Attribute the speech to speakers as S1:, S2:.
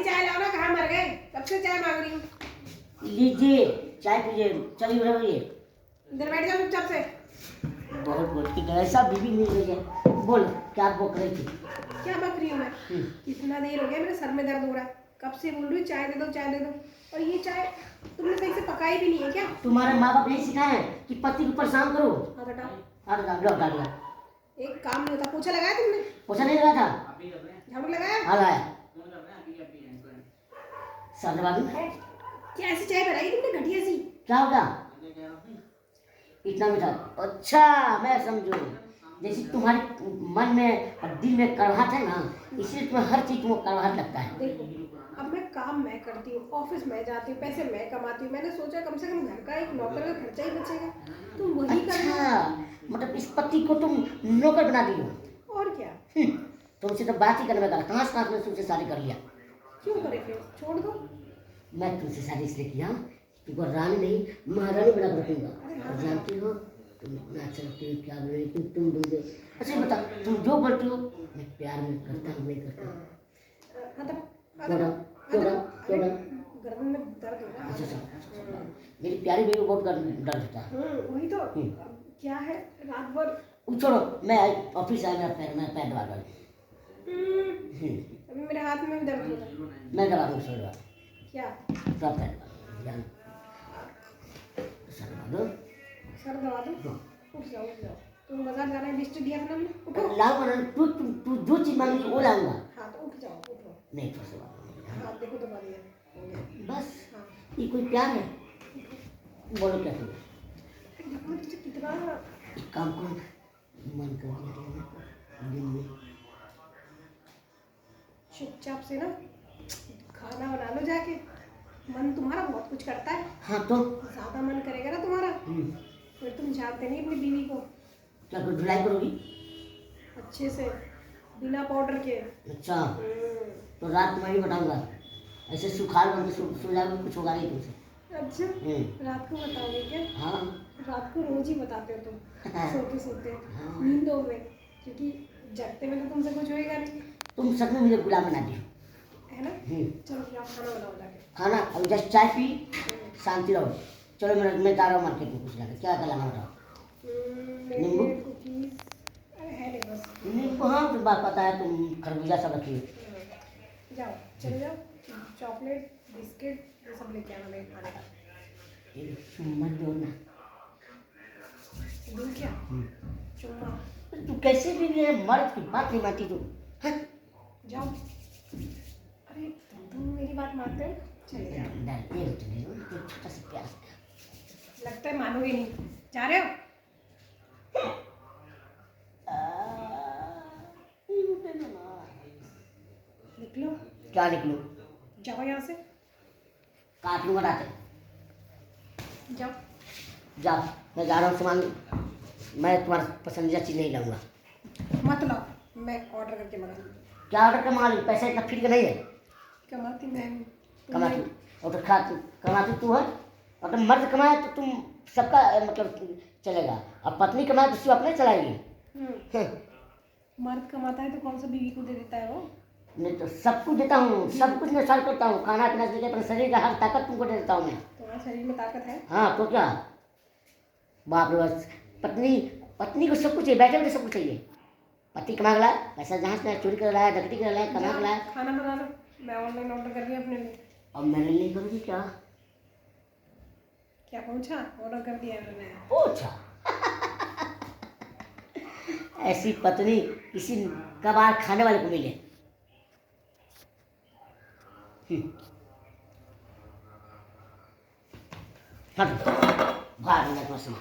S1: वाली चाय लाओ ना, कहाँ मर गए, कब से चाय मांग रही हूँ।
S2: लीजिए चाय पीजिए, चलिए उधर रहिए।
S1: इधर बैठ जाओ चुपचाप से।
S2: बहुत बोल की ऐसा बीवी मिल रही है। बोल क्या बक रही थी।
S1: क्या बक रही हूँ मैं? कितना देर हो गया, मेरे सर में दर्द हो रहा है, कब से बोल रही हूँ चाय दे दो चाय दे दो, और ये चाय तुमने सही से पकाई भी नहीं है क्या?
S2: तुम्हारे माँ बाप यही सिखाए हैं कि पति को परेशान करो।
S1: हाँ बेटा,
S2: हट जा।
S1: एक काम नहीं होता। पोछा लगाया तुमने?
S2: पोछा नहीं लगा था।
S1: झाड़ू लगाया?
S2: हाँ लगाया। बाबू
S1: क्या ऐसी चाय बनाई तुमने घटिया सी?
S2: क्या होगा इतना मीठा? अच्छा मैं समझू, जैसे तुम्हारे मन में और दिल में कड़वाहट है ना, इसलिए तुम्हें हर चीज तुमको कड़वाहट लगता है।
S1: देखो, अब मैं काम मैं करती हूँ, ऑफिस मैं जाती हूँ, पैसे मैं कमाती हूँ, मैंने सोचा कम से कम घर का एक नौकर का खर्चा ही बचेगा, तुम वही
S2: अच्छा, मतलब इस पति को तुम नौकर बना दी हो।
S1: और क्या?
S2: तुमसे तो बात ही करने लगा, कहाँ से में तुमसे शादी कर लिया।
S1: क्यों करे फिर, छोड़ दो।
S2: मैं तुमसे शादी इसलिए किया, तुमको रानी नहीं महारानी बना रखूंगा। जानती हो तुम इतना अच्छा लगती हो, क्या बोले तुम दोगे। अच्छा बता, तुम जो बोलती हो मैं प्यार में करता हूँ नहीं करता।
S1: गर्दन में दर्द हो रहा है।
S2: अच्छा, मेरी प्यारी बेबी बहुत दर्द होता है।
S1: वही तो। क्या है रात भर?
S2: छोड़ो, मैं ऑफिस आया, मेरा पैर दबा गया।
S1: अभी मेरे हाथ में भी दर्द हो रहा है।
S2: मैं दबा दूँ सर दबा।
S1: क्या?
S2: सब पैर ध्यान सर दबा दो।
S1: सर दबा दो। उठ जाओ उठ जाओ, तुम बाजार जाना है, लिस्ट दिया था हमने, उठो।
S2: लाऊंगा ना, तू जो चीज मांगी वो लाऊंगा।
S1: हाँ तो उठ जाओ उठो।
S2: नहीं फिर से
S1: हाँ देखो दबा दिया
S2: बस।
S1: हाँ
S2: ये कोई प्यार है? बोलो क्या तुम
S1: कितना
S2: एक काम करो, मन कर दिन में
S1: चुपचाप से ना खाना बना लो जाके, मन तुम्हारा बहुत कुछ करता है।
S2: हाँ तो
S1: ज्यादा मन करेगा ना तुम्हारा, फिर तुम जानते नहीं अपनी बीवी को।
S2: क्या कर धुलाई करोगी?
S1: अच्छे से, बिना पाउडर के।
S2: अच्छा तो रात में ही बताऊंगा, ऐसे सुखार बन के सो जाओगे, कुछ होगा नहीं तुमसे।
S1: अच्छा रात को बताओगे क्या?
S2: हाँ
S1: रात को रोज ही बताते हो तुम, सोते सोते नींदों में, क्योंकि जगते में तो तुमसे कुछ होएगा नहीं।
S2: तुम सच में मुझे गुलाम बना दी
S1: है ना? चलो फिर आप खाना बनाओ जाके।
S2: खाना अब जस्ट चाय पी शांति रहो। चलो मैं जा रहा हूँ मार्केट में, कुछ जाकर क्या लाना बताओ। नींबू
S1: है नहीं बस
S2: नींबू। हाँ तो बात पता है, तुम खरबूजा सब रखी हो।
S1: जाओ चले जाओ, चॉकलेट बिस्किट ये सब लेके आना मेरे खाने का।
S2: मत दो ना।
S1: दूँ क्या? चुम्मा।
S2: तू कैसे भी मेरे मर्द की बात नहीं मानती तू।
S1: जाओ। अरे तुम मेरी बात मानते हो? चले जाओ।
S2: छोटा सा प्यार
S1: लगता है मानोगे नहीं, जा रहे हो? निकलो।
S2: क्या निकलूं?
S1: जाओ यहाँ से।
S2: काट लूंगा रात।
S1: जाओ
S2: जाओ, मैं जा रहा हूँ सामान, मैं तुम्हारा पसंदीदा चीज़ नहीं लाऊंगा।
S1: मत लाओ, मैं ऑर्डर करके मंगा लूँ।
S2: क्या ऑर्डर कमा लूँ? पैसा इतना फ्री का नहीं है।
S1: कमाती मैं हूँ।
S2: कमाती और तो कमाती तू है, और तो मर्द कमाए तो तुम सबका मतलब चलेगा, और पत्नी कमाए तो सिर्फ अपने चलाएगी।
S1: मर्द कमाता है तो कौन सा बीवी को दे देता है वो?
S2: नहीं तो सब कुछ देता हूँ, सब कुछ मैं सर्व करता हूँ, खाना पीना से अपने शरीर का हर ताकत तुमको दे देता हूँ मैं।
S1: तुम्हारे शरीर में ताकत है?
S2: हाँ तो क्या बाप रे, बस पत्नी को सब कुछ चाहिए, बैठे बैठे सब कुछ चाहिए। पति कमा लाया पैसा, जहाँ से चोरी कर लाया, डकैती कर लाया, कमा लाया।
S1: खाना बना लो, मैं ऑनलाइन ऑर्डर कर रही हूँ अपने लिए।
S2: अब मेरे लिए करोगी क्या?
S1: क्या पहुँचा? ऑर्डर कर दिया मैंने।
S2: अच्छा ऐसी पत्नी किसी कबाड़ खाने वाले को मिले। हट बाहर निकल।